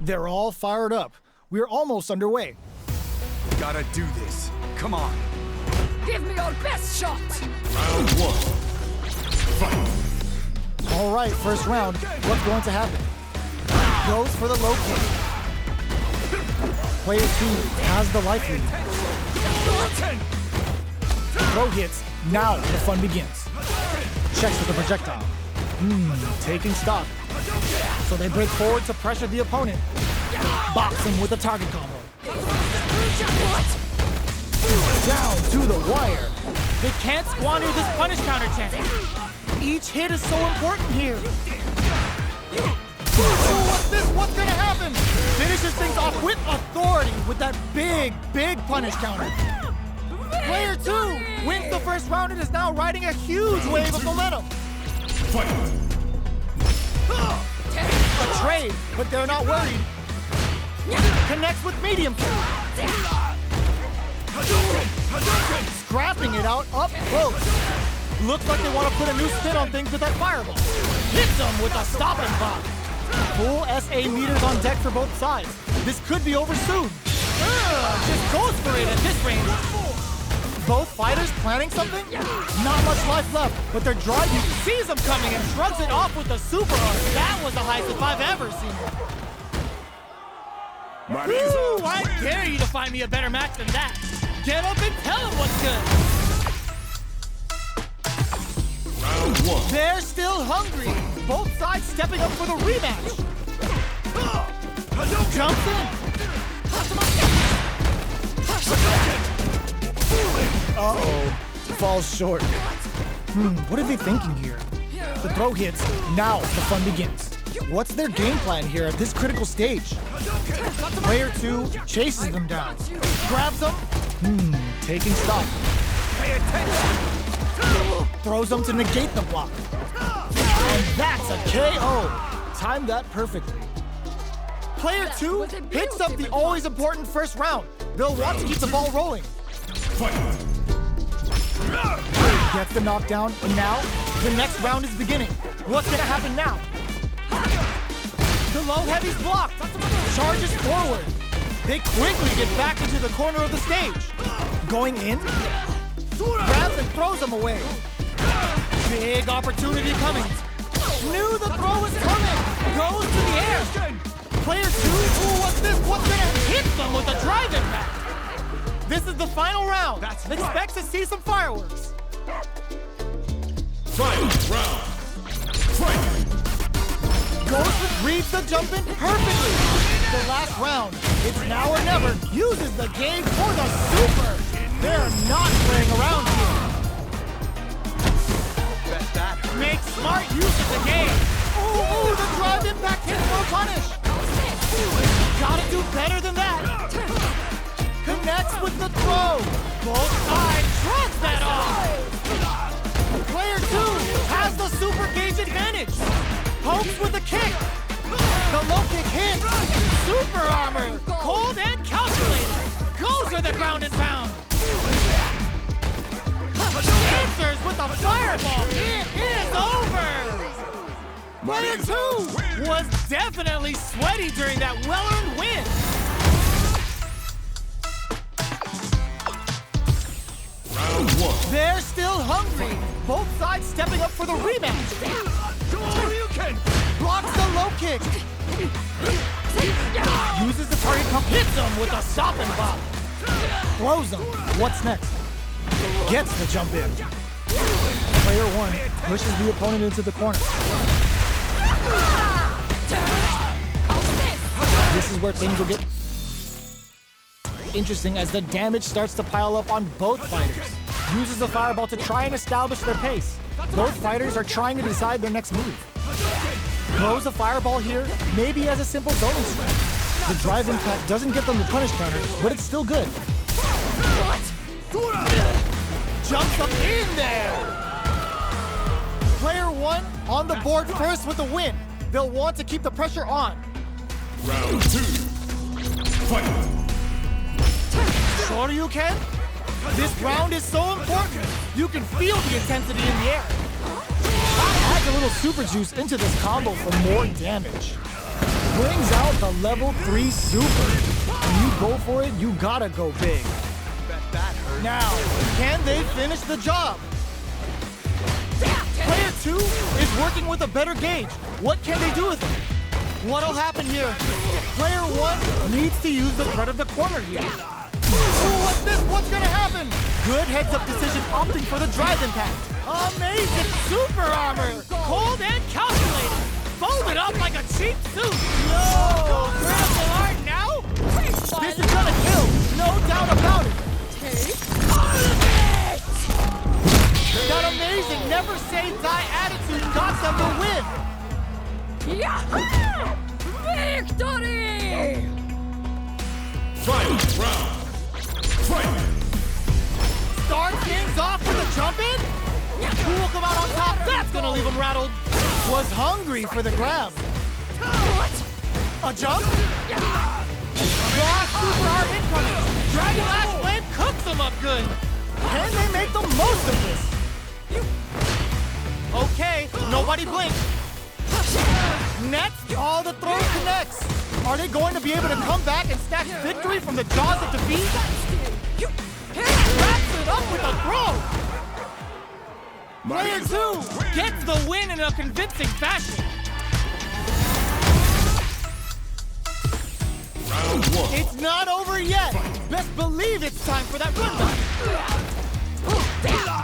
They're all fired up. We're almost underway. Gotta do this. Come on. Give me your best shot! Round one. Fight. All right, first round. What's going to happen? Goes for the low kick. Player 2 has the life lead. Throw hits. Now the fun begins. Checks with the projectile. Taking stock. So they break forward to pressure the opponent. Box him with a target combo. Down to the wire. They can't squander this punish counter chance. Each hit is so important here. Oh, what's this? What's gonna happen? Finishes things off with authority with that big punish counter. Player 2 wins the first round and is now riding a huge wave of momentum. Fight. A trade, but they're not worried. Connects with medium kick. Scrapping it out up close. Looks like they want to put a new spin on things with that fireball. Hits them with a stopping block. Full SA meters on deck for both sides. This could be over soon. Just goes for it at this range. Both fighters planning something? Not much life left, but they're driving. Sees him coming and shrugs it off with a super arm. That was the highest if I've ever seen it. Marisa. Ooh, I dare you to find me a better match than that. Get up and tell him what's good. Round one. They're still hungry. Both sides stepping up for the rematch. Jumps in. Uh-oh. Falls short. What are they thinking here? The throw hits. Now the fun begins. What's their game plan here at this critical stage? Player 2 chases them down. Grabs them. Taking stock. Pay attention. Throws them to negate the block. And that's a KO. Timed that perfectly. Player 2 picks up the always important first round. They'll want to keep the ball rolling. Fight. Gets the knockdown, and now the next round is beginning. What's gonna happen now? The low heavy's blocked. Charges forward. They quickly get back into the corner of the stage. Going in. Grabs and throws them away. Big opportunity coming. Knew the throw was coming. Goes to the air. Player 2, ooh, what's this? What's gonna hit them with a drive impact? This is the final round. Expect to see some fireworks. Final round. Fight. Reads the jump in perfectly. The last round, it's now or never, uses the game for the super. They're not playing around here. Bet that. Make smart use of the game. Ooh, the drive impact hit for a punish. Gotta do better than that. Connects with the throw. Both sides shrugs that off. Player 2 has the super gauge advantage. Pokes with a kick. The low kick hits. Super armor. Cold and calculated. Goes for the ground and pound. Answers with a fireball. It is over. Player 2 was definitely sweaty during that well-earned win. Round one. They're still hungry. Both sides stepping up for the rematch. Blocks the low kick. Uses the target comp. Hits him with a stop and pop. Throws him. What's next? Gets the jump in. Player 1 pushes the opponent into the corner. This is where things will get interesting as the damage starts to pile up on both fighters. Uses the fireball to try and establish their pace. Both fighters are trying to decide their next move. Throws a fireball here, maybe as a simple zoning strat. The drive impact doesn't get them the punish counter, but it's still good. Jumps up in there! Player 1 on the board first with a win. They'll want to keep the pressure on. Round 2. Fight. Sure you can? This round is so important. You can feel the intensity in the air. Adds a little super juice into this combo for more damage. Brings out with a level 3 super. When you go for it, you gotta go big. Bet that hurt. Now, can they finish the job? Player 2 is working with a better gauge. What can they do with it? What'll happen here? Player 1 needs to use the threat of the corner here. Ooh, what's this? What's gonna happen? Good heads-up decision opting for the drive impact. Amazing super armor! Cold and calculated. Folded up like a cheap suit. No! Critical art now? This is gonna kill, no doubt about it. That amazing never say die attitude got them the win. Yahoo! Victory! Final round. Fight! Start things off with a jump in? Who will come out on top? That's gonna leave him rattled. Was hungry for the grab. What? A jump? Raw super art incoming. Dragon Lash Flame cooks them up good. Can they make the most of this? Okay, nobody blink. Next, all the throws connects. Are they going to be able to come back and snatch victory from the jaws of defeat? Wraps it up with a throw. Player 2 Gets the win in a convincing fashion. Round 1. It's not over yet. Best believe it's time for that run.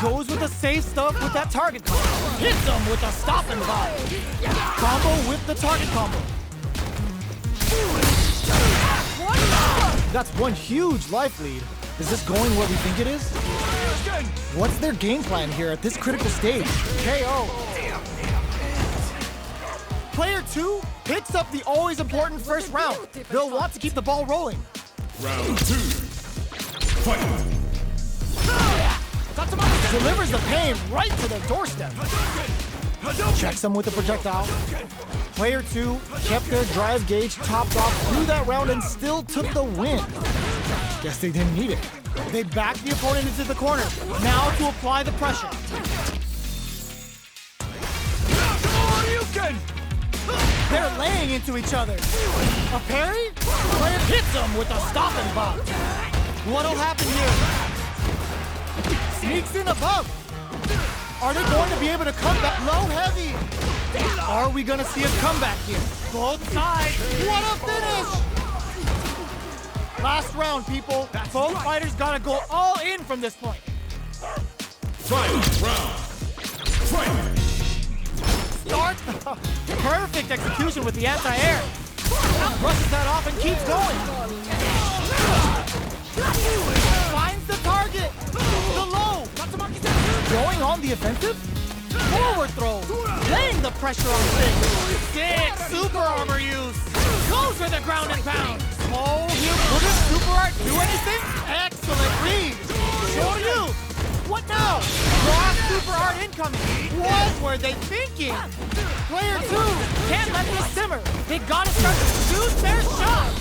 Goes with the safe stuff with that target combo. Hits him with a stop and vibe. Combo with the target combo. That's one huge life lead. Is this going where we think it is? What's their game plan here at this critical stage? KO. Player 2 picks up the always important first round. They'll want to keep the ball rolling. Round 2. Fight! Delivers the pain right to their doorstep. Checks them with the projectile. Player 2 kept their drive gauge topped off through that round and still took the win. Guess they didn't need it. They backed the opponent into the corner. Now to apply the pressure. They're laying into each other. A parry? Player hits them with a stop and bop. What'll happen here? Sneaks in above. Are they going to be able to come back? Low heavy. Are we going to see a comeback here? Both sides. What a finish! Last round, people. Both fighters got to go all in from this point. Final round. Fight! Start. Perfect execution with the anti-air. Brushes that off and keeps going. Finds the target. The low. Going on the offensive. Forward throw. Laying the pressure on things. Sick super armor use. Goes for the ground and pound. Oh, here, will this super art do anything? Excellent read. Shoryu. What now? Raw super art incoming. What were they thinking? Player 2 Can't let this simmer. They gotta start to shoot their shot.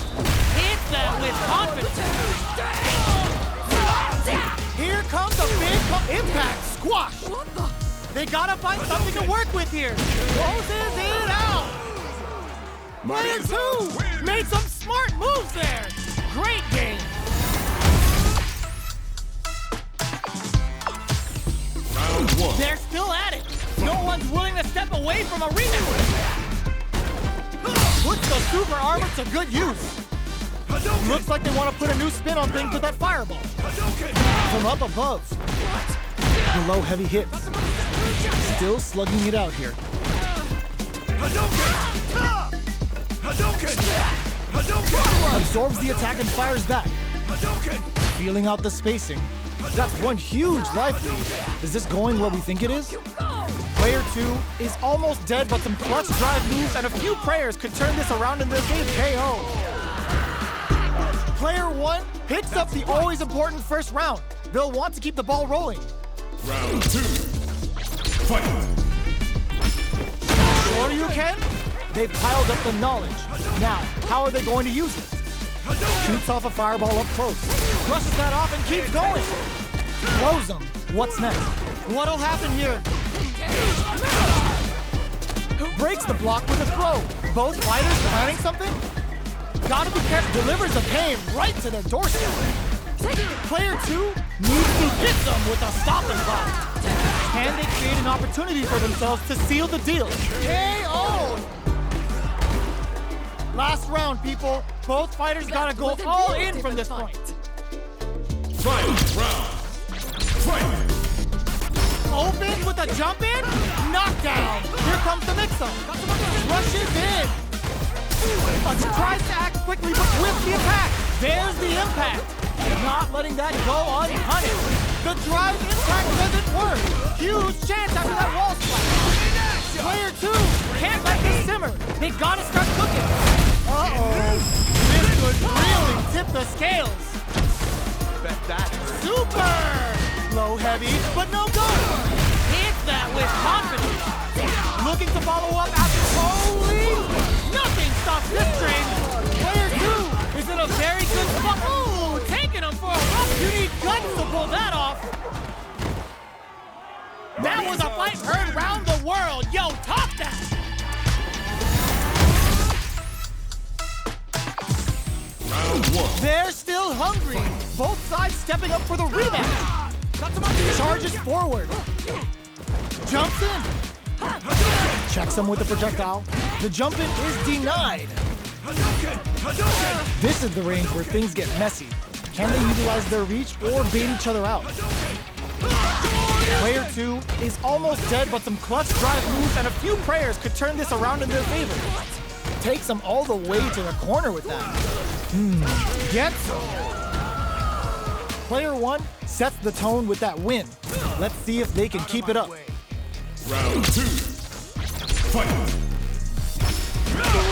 Hit them with confidence. Here comes a big impact squash. They gotta find something to work with here. Closes it out. Player 2 made some smart moves there. Great game. Round 1. They're still at it. No one's willing to step away from a rematch. Puts the super armor to good use. Looks like they want to put a new spin on things with that fireball. From up above. The low heavy hit. Still slugging it out here. Absorbs the attack and fires back. Feeling out the spacing. That's one huge life lead. Is this going where we think it is? Player 2 is almost dead, but some clutch drive moves and a few prayers could turn this around in this game. KO. Player 1 picks up the always important first round. They'll want to keep the ball rolling. Round 2. Fight! Sure you can? They've piled up the knowledge. Now, how are they going to use it? Shoots off a fireball up close. Brushes that off and keeps going. Throws them. What's next? What'll happen here? Breaks the block with a throw. Both fighters planning something? Gotta be careful. Delivers the pain right to their doorstep. Player 2 needs to hit them with a stop and block. Can they create an opportunity for themselves to seal the deal? KO! Last round, people. Both fighters gotta go all in from this point. Final round. Fight! Open with a jump in, knockdown. Here comes the mix-up. Rushes in. Tries to act quickly, but with the attack. There's the impact. Not letting that go unpunished. The drive impact doesn't work. Huge chance after that wall splash. Player 2 can't let this simmer. They gotta start cooking. Uh-oh. This could really tip the scales. Bet that. Super! Low heavy, but no go. Hits that with confidence. Looking to follow up after holy. Nothing stops this train. Player 2 is in a very good spot. Ooh, taking him for a rough. You need guts to pull that off. That was a fight heard round the world. Yo, top that. Round 1. They're still hungry. Both sides stepping up for the rematch. Charges forward. Jumps in. Checks him with the projectile. The jump in is denied. This is the range where things get messy. Can they utilize their reach or bait each other out? Player 2 is almost dead, but some clutch drive moves and a few prayers could turn this around in their favor. Takes them all the way to the corner with that. Gets him. Player 1 sets the tone with that win. Let's see if they can keep it up. Round 2. Fight!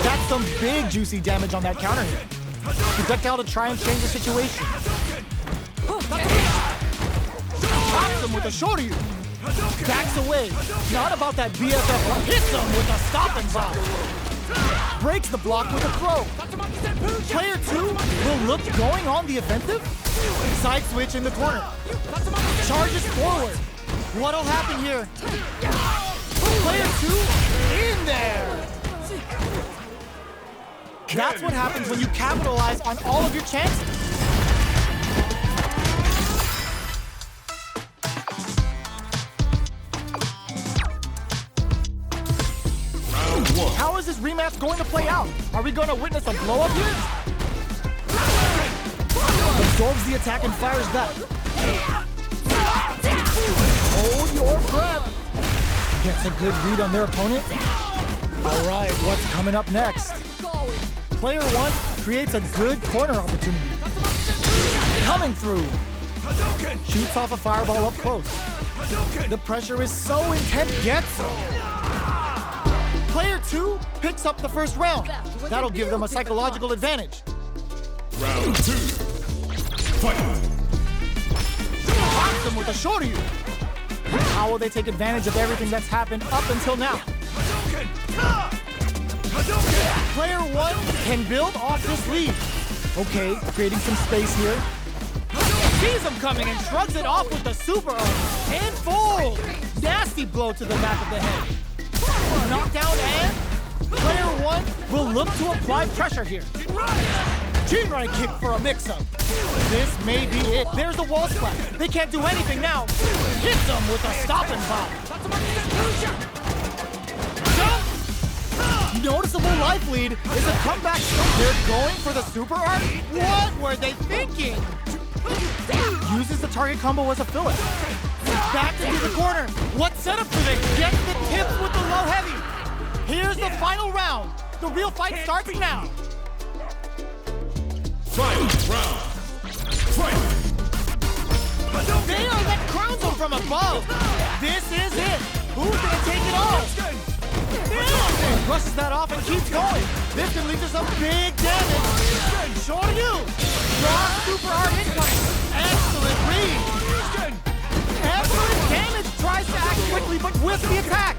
That's some big juicy damage on that counter hit. Projectile to try and change the situation. Chops him with a shoulder. Backs away. Not about that BFF. Hits him with a stop and block. Breaks the block with a throw. Player 2 will look going on the offensive. Side switch in the corner. Charges forward. What'll happen here? Player 2 in there. That's what happens when you capitalize on all of your chances. Round 1. How is this rematch going to play out? Are we going to witness a blow-up here? Absorbs the attack and fires back. Hold your breath. Gets a good read on their opponent. All right, what's coming up next? Player 1 creates a good corner opportunity. Coming through. Shoots off a fireball up close. The pressure is so intense. Gets him. Player 2 picks up the first round. That'll give them a psychological advantage. Round 2. Fight! Pops them with a shoulder. How will they take advantage of everything that's happened up until now? Player 1 can build off this lead. Okay, creating some space here. Sees him coming and shrugs it off with the super arm. And fold! Nasty blow to the back of the head. Knockdown and player 1 will look to apply pressure here. Chin-right kick for a mix-up. This may be it. There's the wall splash. They can't do anything now. Hits them with a stop and pop. Noticeable life lead is a comeback. They're going for the super art? What were they thinking? Uses the target combo as a filler. Back into the corner. What setup do they get? The tips with the low heavy. Here's the final round. The real fight starts now. Final round. Fight! They are let crowns them from above. This is it. Who's gonna take it off? Brushes that off and keeps going. This can lead to some big damage. Show you. Draw super hard incoming. Excellent read. Excellent damage. Tries to act quickly, but with the attack.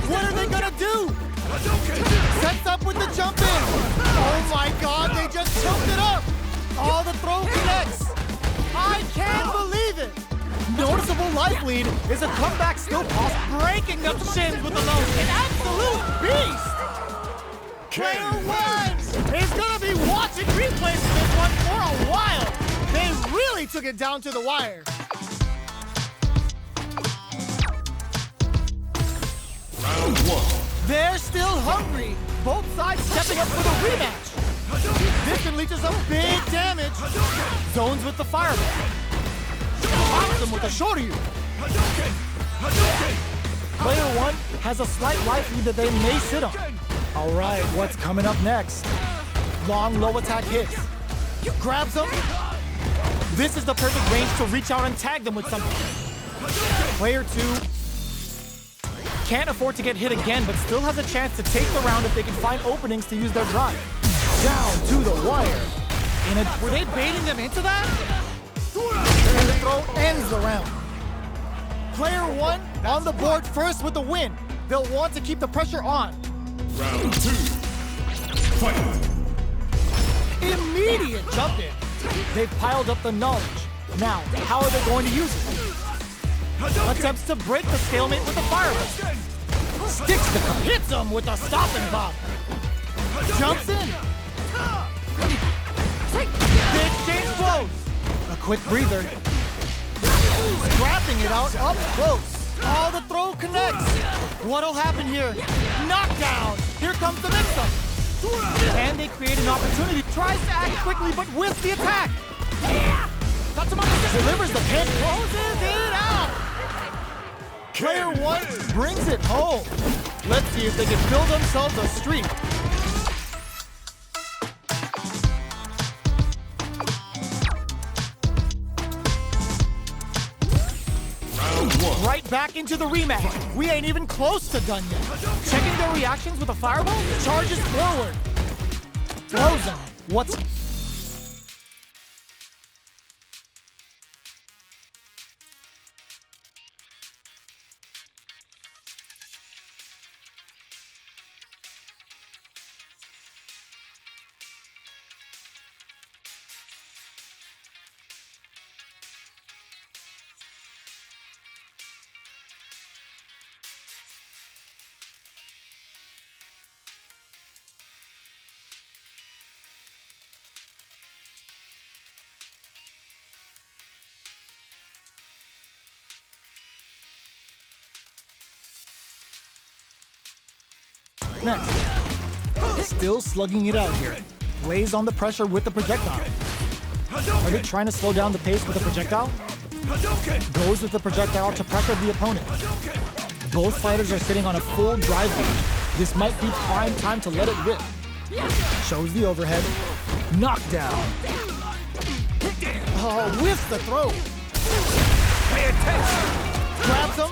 What are they gonna do? Sets up with the jump in. Oh my God, they just choked it up. All the throw connects. I can't believe it. Noticeable life lead is a comeback still possible. Breaking up shins with the low. An absolute beast. Player 1 is gonna be really took it down to the wire. Round one. They're still hungry. Both sides stepping up for the rematch. This unleashes some big damage. Zones with the fireball. Pops him with a shoryu. Player one has a slight life lead that they may sit on. All right, what's coming up next? Long, low attack hits. Grabs them. This is the perfect range to reach out and tag them with something. Player two can't afford to get hit again, but still has a chance to take the round if they can find openings to use their drive. Down to the wire. Were they baiting them into that? And the throw ends the round. Player one on the board first with the win. They'll want to keep the pressure on. Round two. Fight. Immediate jump in. They've piled up the knowledge. Now, how are they going to use it? Attempts to break the stalemate with a fireball. Sticks the cup. Hits him with a stop and pop. Jumps in. The exchange blows. A quick breather. Scrapping it out up close. Oh, the throw connects. What'll happen here? Knockdown. Here comes the mix-up. And they create an opportunity. Tries to act quickly, but whiffs the attack. Delivers the pin. Closes it out. Player one brings it home. Let's see if they can build themselves a streak. Right back into the rematch. We ain't even close to done yet. Checking their reactions with a fireball, charges forward. Throws him. What's... Next. Still slugging it out here. Lays on the pressure with the projectile. Are they trying to slow down the pace with the projectile? Goes with the projectile to pressure the opponent. Both fighters are sitting on a full drive lead. This might be prime time to let it rip. Shows the overhead. Knockdown. Oh, whiffs the throw. Pay attention. Grabs him.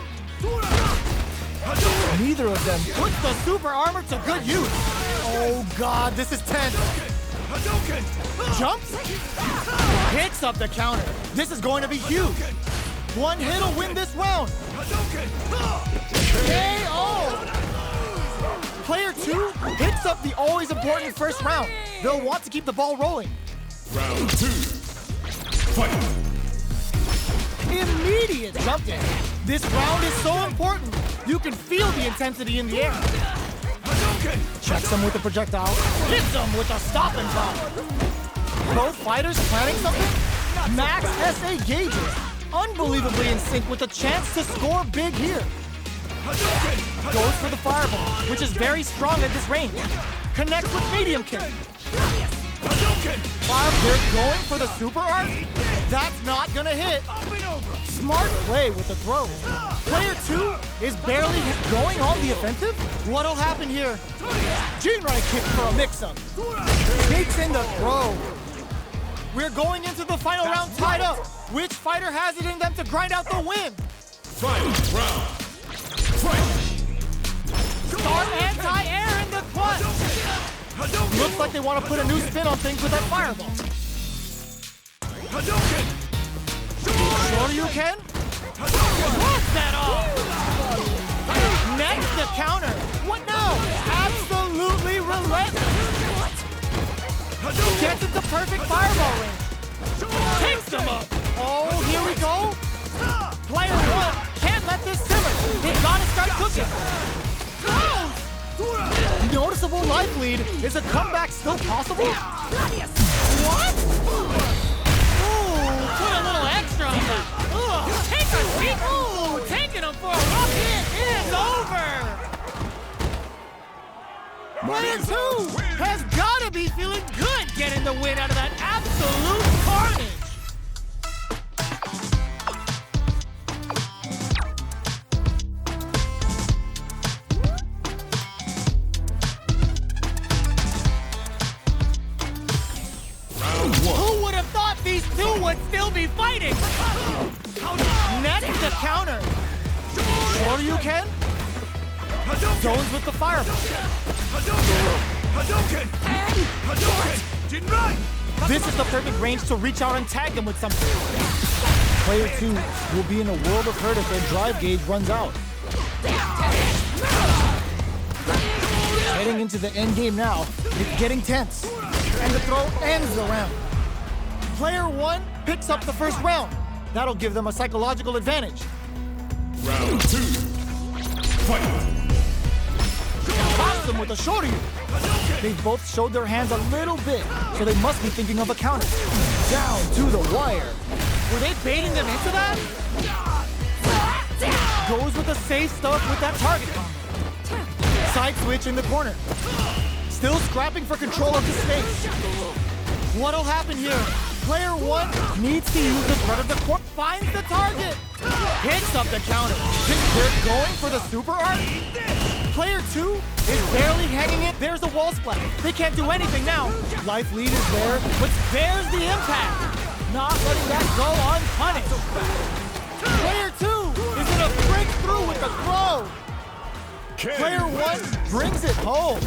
Neither of them puts the super armor to good use. Oh God, this is tense. Jumps. Picks up the counter. This is going to be huge. One hit will win this round. KO. Player two picks up the always important first round. They'll want to keep the ball rolling. Round two. Fight. Immediate jump in. This round is so important. You can feel the intensity in the air. Checks him with the projectile. Hits him with a stop and drop. Both fighters planning something? Max SA gauges. Unbelievably in sync with a chance to score big here. Goes for the fireball, which is very strong at this range. Connects with medium kick. They're going for the super art? That's not gonna hit. Smart play with the throw. Player two is barely going on the offensive. What'll happen here? Jinrai kick for a mix-up. Takes in the throw. We're going into the final round tied up. Which fighter has it in them to grind out the win? Final round. Fight. Start anti-air in the clutch. Looks like they want to put a new spin on things with that fireball. Sure you can? What's that off? Next the counter. What now? Absolutely relentless. Gets it the perfect fireball range. Takes them up. Oh, here we go. Player one can't let this simmer. They gotta start cooking. Noticeable life lead. Is a comeback still possible? What? Ooh, put a Player 2 has got to be feeling good getting the win out of that absolute carnage. Who would have thought these two would still be fighting? Next, the counter. Sure you can? Zones with the fireball. This is the perfect range to reach out and tag them with something. Player 2 will be in a world of hurt if their drive gauge runs out. Heading into the end game now, it's getting tense. And the throw ends the round. Player 1 picks up the first round. That'll give them a psychological advantage. Round 2. Fight. Pops them with a shorty. They both showed their hands a little bit, so they must be thinking of a counter. Down to the wire. Were they baiting them into that? Goes with the safe stuff with that target. Side switch in the corner. Still scrapping for control of the space. What'll happen here? Player 1 needs to use the front of the court, finds the target. Picks up the counter. They're going for the super art. Player 2 is barely hanging it. There's a wall splat. They can't do anything now. Life lead is there, But there's the impact. Not letting that go unpunished. Player 2 is gonna break through with the throw. Player 1 brings it home.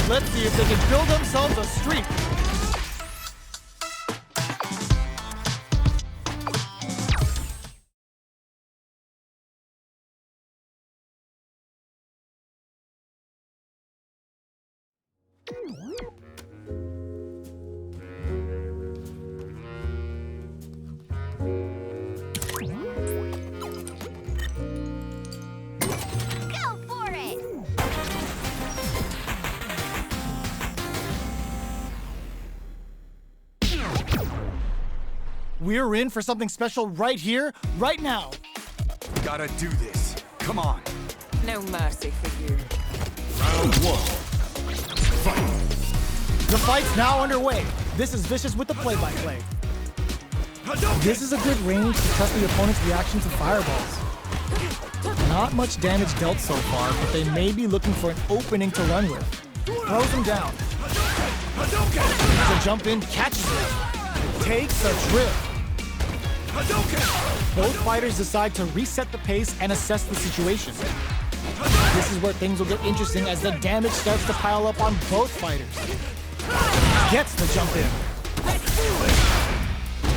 Let's see if they can build themselves a streak. Go for it! we're in for something special right here, right now. Gotta do this. Come on. No mercy for you. Round 1. Fight. The fight's now underway. This is Vicious with the play-by-play. This is a good range to test the opponent's reaction to fireballs. Not much damage dealt so far, but they may be looking for an opening to run with. Throws him down. The jump in, catches it. Takes a trip. Both fighters decide to reset the pace and assess the situation. This is where things will get interesting as the damage starts to pile up on both fighters. Gets the jump in.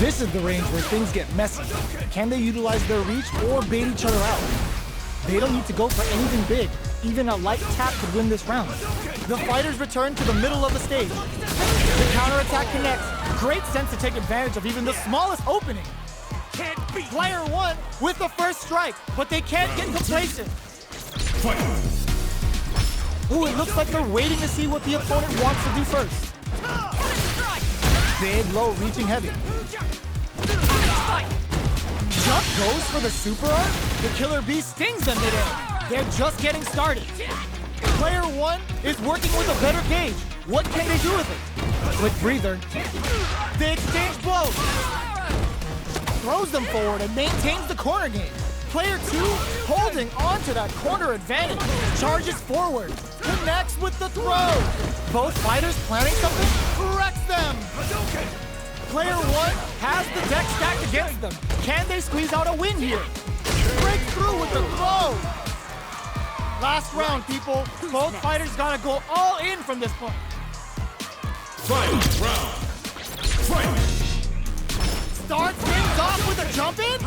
This is the range where things get messy. Can they utilize their reach or bait each other out? They don't need to go for anything big. Even a light tap could win this round. The fighters return to the middle of the stage. The counterattack connects. Great sense to take advantage of even the smallest opening. Player 1 with the first strike, but they can't get complacent. Fight. Ooh, it looks like they're waiting to see what the opponent wants to do first. Big, low, reaching heavy. Jump goes for the super arc. The killer bee stings them midair. They're just getting started. Player 1 is working with a better gauge. What can they do with it? Quick breather. They exchange blows. Throws them forward and maintains the corner game. Player 2 holding on to that corner advantage. Charges forward. Connects with the throw. Both fighters planning something. Wrecks them. Player 1 has the deck stacked against them. Can they squeeze out a win here? Break through with the throw. Last round, people. Both fighters gotta go all in from this point. Final round. Fight. Starts things off with a jump in.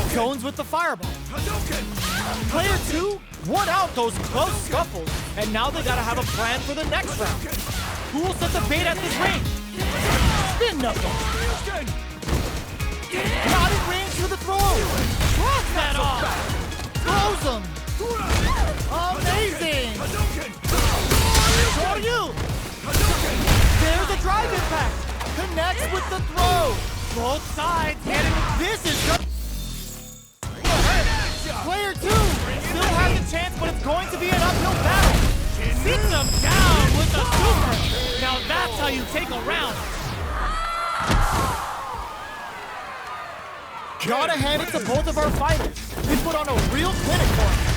Zones with the fireball. Player 2 won out those close scuffles, and now they gotta have a plan for the next round. Who will set the bait at this range? Spin knuckle. Not in range for the throw. Cross that off. Throws him. Amazing. Shoryu. There's a drive impact. Connects with the throw. Both sides getting. This is good. Player 2 still has a chance, but it's going to be an uphill battle. Sits you take a round. Gotta hand it to both of our fighters. They put on a real clinic for us.